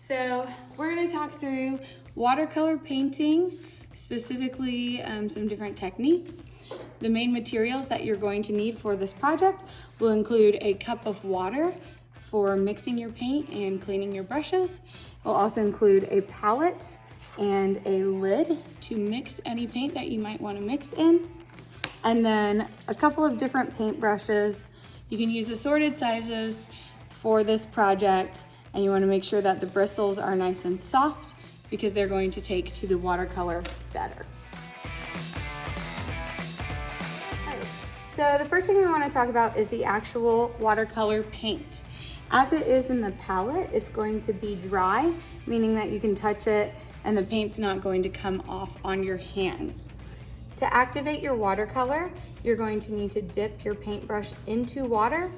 So we're going to talk through watercolor painting, specifically some different techniques. The main materials that you're going to need for this project will include a cup of water for mixing your paint and cleaning your brushes. We'll also include a palette and a lid to mix any paint that you might want to mix in. And then a couple of different paint brushes. You can use assorted sizes for this project, and you want to make sure that the bristles are nice and soft because they're going to take to the watercolor better. So the first thing we want to talk about is the actual watercolor paint. As it is in the palette, it's going to be dry, meaning that you can touch it and the paint's not going to come off on your hands. To activate your watercolor, you're going to need to dip your paintbrush into water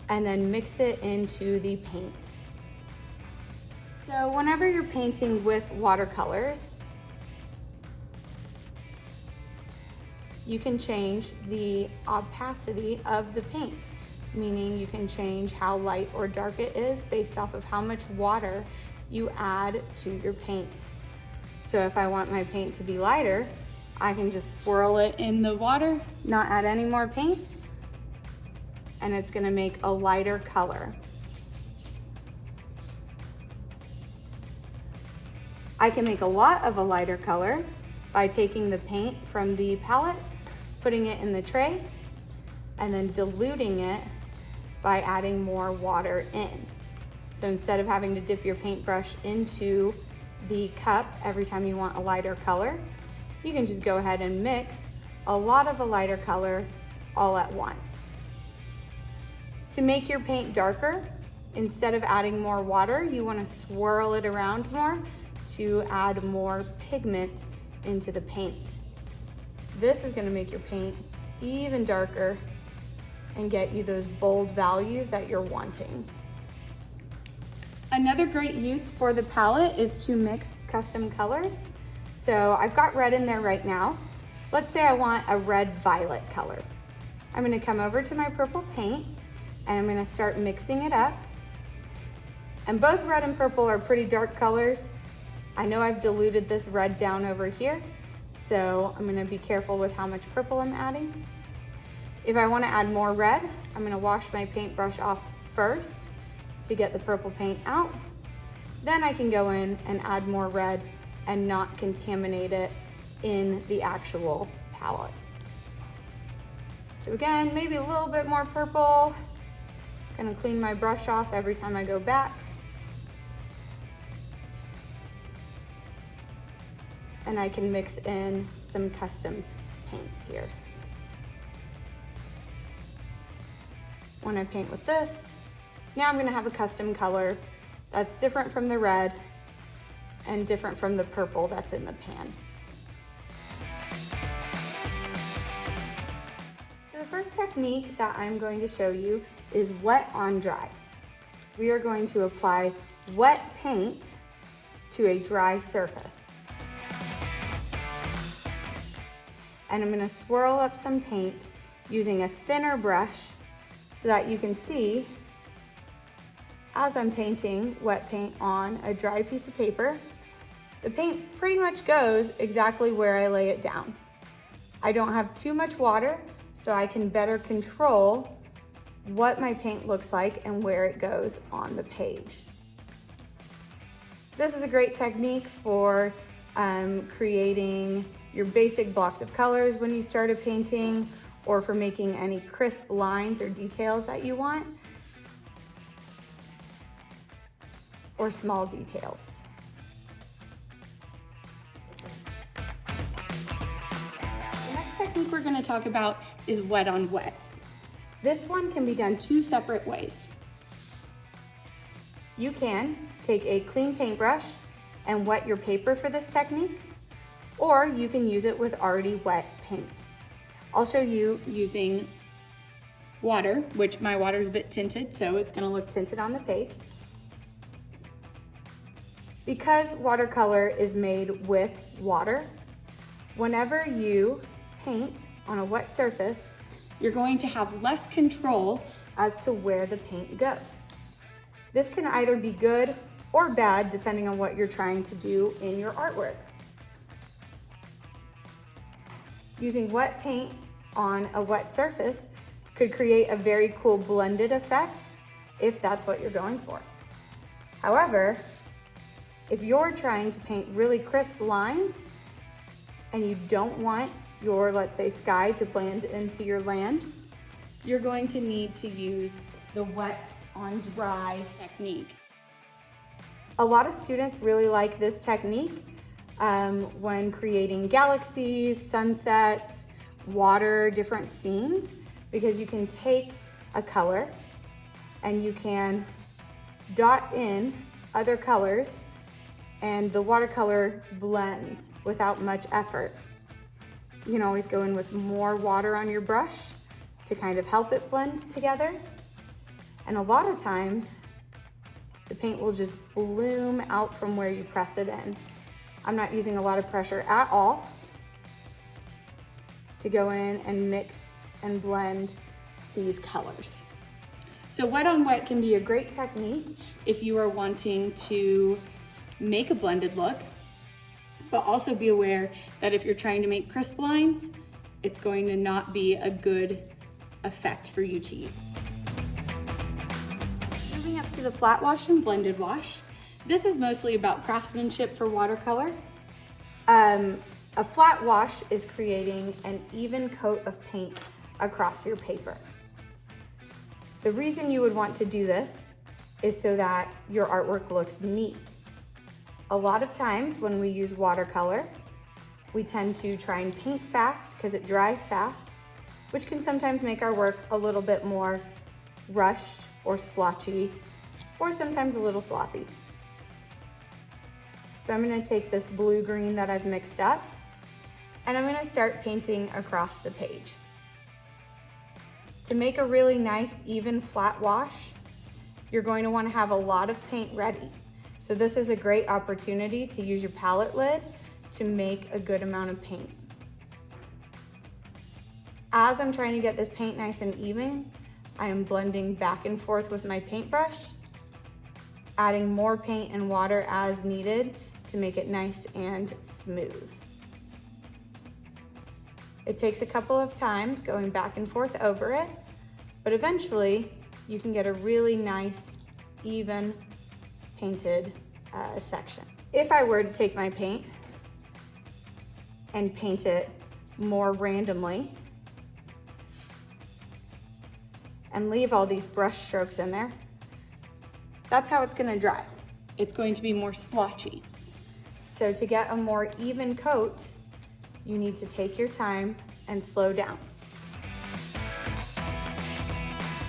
and then mix it into the paint. So whenever you're painting with watercolors, you can change the opacity of the paint, meaning you can change how light or dark it is based off of how much water you add to your paint. So if I want my paint to be lighter, I can just swirl it in the water, not add any more paint, and it's gonna make a lighter color. I can make a lot of a lighter color by taking the paint from the palette, putting it in the tray, and then diluting it by adding more water in. So instead of having to dip your paintbrush into the cup every time you want a lighter color, you can just go ahead and mix a lot of a lighter color all at once. To make your paint darker, instead of adding more water, you want to swirl it around more to add more pigment into the paint. This is going to make your paint even darker and get you those bold values that you're wanting. Another great use for the palette is to mix custom colors. So I've got red in there right now. Let's say I want a red-violet color. I'm going to come over to my purple paint and I'm going to start mixing it up. And both red and purple are pretty dark colors. I know I've diluted this red down over here, so I'm going to be careful with how much purple I'm adding. If I want to add more red, I'm going to wash my paintbrush off first to get the purple paint out. Then I can go in and add more red and not contaminate it in the actual palette. So again, maybe a little bit more purple. I'm going to clean my brush off every time I go back. And I can mix in some custom paints here. When I paint with this, now I'm gonna have a custom color that's different from the red and different from the purple that's in the pan. So the first technique that I'm going to show you is wet on dry. We are going to apply wet paint to a dry surface. And I'm going to swirl up some paint using a thinner brush so that you can see as I'm painting wet paint on a dry piece of paper, the paint pretty much goes exactly where I lay it down. I don't have too much water, so I can better control what my paint looks like and where it goes on the page. This is a great technique for creating your basic blocks of colors when you start a painting, or for making any crisp lines or details that you want, or small details. The next technique we're going to talk about is wet on wet. This one can be done two separate ways. You can take a clean paintbrush and wet your paper for this technique, or you can use it with already wet paint. I'll show you using water, which my water is a bit tinted, so it's going to look tinted on the page. Because watercolor is made with water, whenever you paint on a wet surface, you're going to have less control as to where the paint goes. This can either be good or bad, depending on what you're trying to do in your artwork. Using wet paint on a wet surface could create a very cool blended effect if that's what you're going for. However, if you're trying to paint really crisp lines and you don't want your, let's say, sky to blend into your land, you're going to need to use the wet on dry technique. A lot of students really like this technique when creating galaxies, sunsets, water, different scenes, because you can take a color and you can dot in other colors and the watercolor blends without much effort. You can always go in with more water on your brush to kind of help it blend together. And a lot of times, the paint will just bloom out from where you press it in. I'm not using a lot of pressure at all to go in and mix and blend these colors. So wet on wet can be a great technique if you are wanting to make a blended look, but also be aware that if you're trying to make crisp lines, it's going to not be a good effect for you to use. Moving up to the flat wash and blended wash. This is mostly about craftsmanship for watercolor. A flat wash is creating an even coat of paint across your paper. The reason you would want to do this is so that your artwork looks neat. A lot of times when we use watercolor, we tend to try and paint fast because it dries fast, which can sometimes make our work a little bit more rushed or splotchy, or sometimes a little sloppy. So I'm gonna take this blue-green that I've mixed up, and I'm gonna start painting across the page. To make a really nice, even flat wash, you're going to want to have a lot of paint ready. So this is a great opportunity to use your palette lid to make a good amount of paint. As I'm trying to get this paint nice and even, I am blending back and forth with my paintbrush, adding more paint and water as needed to make it nice and smooth. It takes a couple of times going back and forth over it, but eventually you can get a really nice, even painted section. If I were to take my paint and paint it more randomly and leave all these brush strokes in there, that's how it's gonna dry. It's going to be more splotchy. So to get a more even coat, you need to take your time and slow down.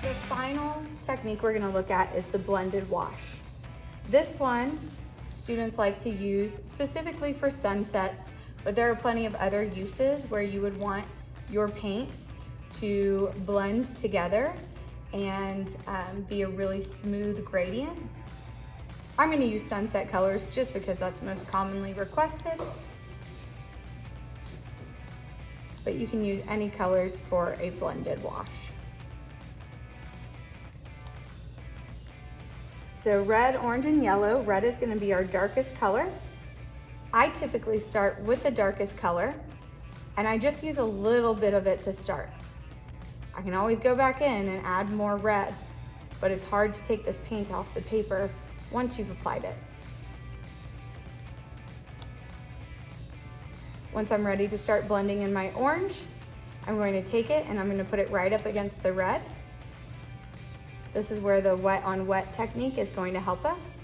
The final technique we're gonna look at is the blended wash. This one, students like to use specifically for sunsets, but there are plenty of other uses where you would want your paint to blend together and be a really smooth gradient. I'm gonna use sunset colors just because that's most commonly requested. But you can use any colors for a blended wash. So red, orange, and yellow. Red is gonna be our darkest color. I typically start with the darkest color, and I just use a little bit of it to start. I can always go back in and add more red, but it's hard to take this paint off the paper once you've applied it. Once I'm ready to start blending in my orange, I'm going to take it and I'm going to put it right up against the red. This is where the wet on wet technique is going to help us,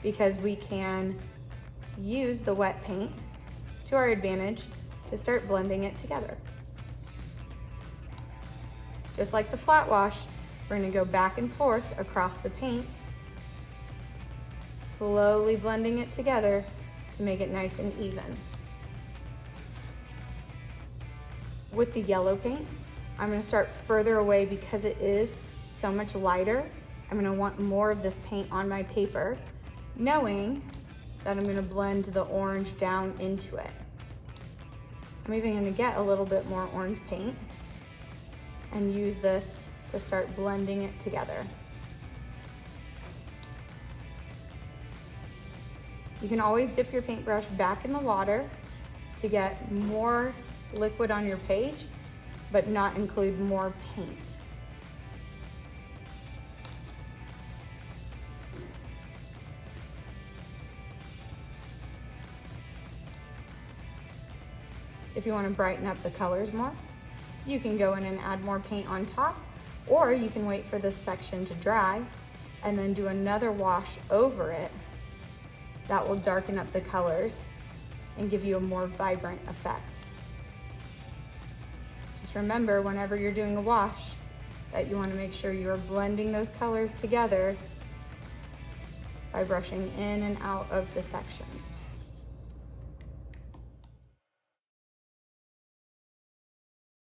because we can use the wet paint to our advantage to start blending it together. Just like the flat wash, we're going to go back and forth across the paint, slowly blending it together to make it nice and even. With the yellow paint, I'm going to start further away because it is so much lighter. I'm going to want more of this paint on my paper, knowing that I'm going to blend the orange down into it. I'm even going to get a little bit more orange paint and use this to start blending it together. You can always dip your paintbrush back in the water to get more liquid on your page, but not include more paint. If you want to brighten up the colors more, you can go in and add more paint on top, or you can wait for this section to dry and then do another wash over it. That will darken up the colors and give you a more vibrant effect. Just remember, whenever you're doing a wash, that you want to make sure you're blending those colors together by brushing in and out of the sections.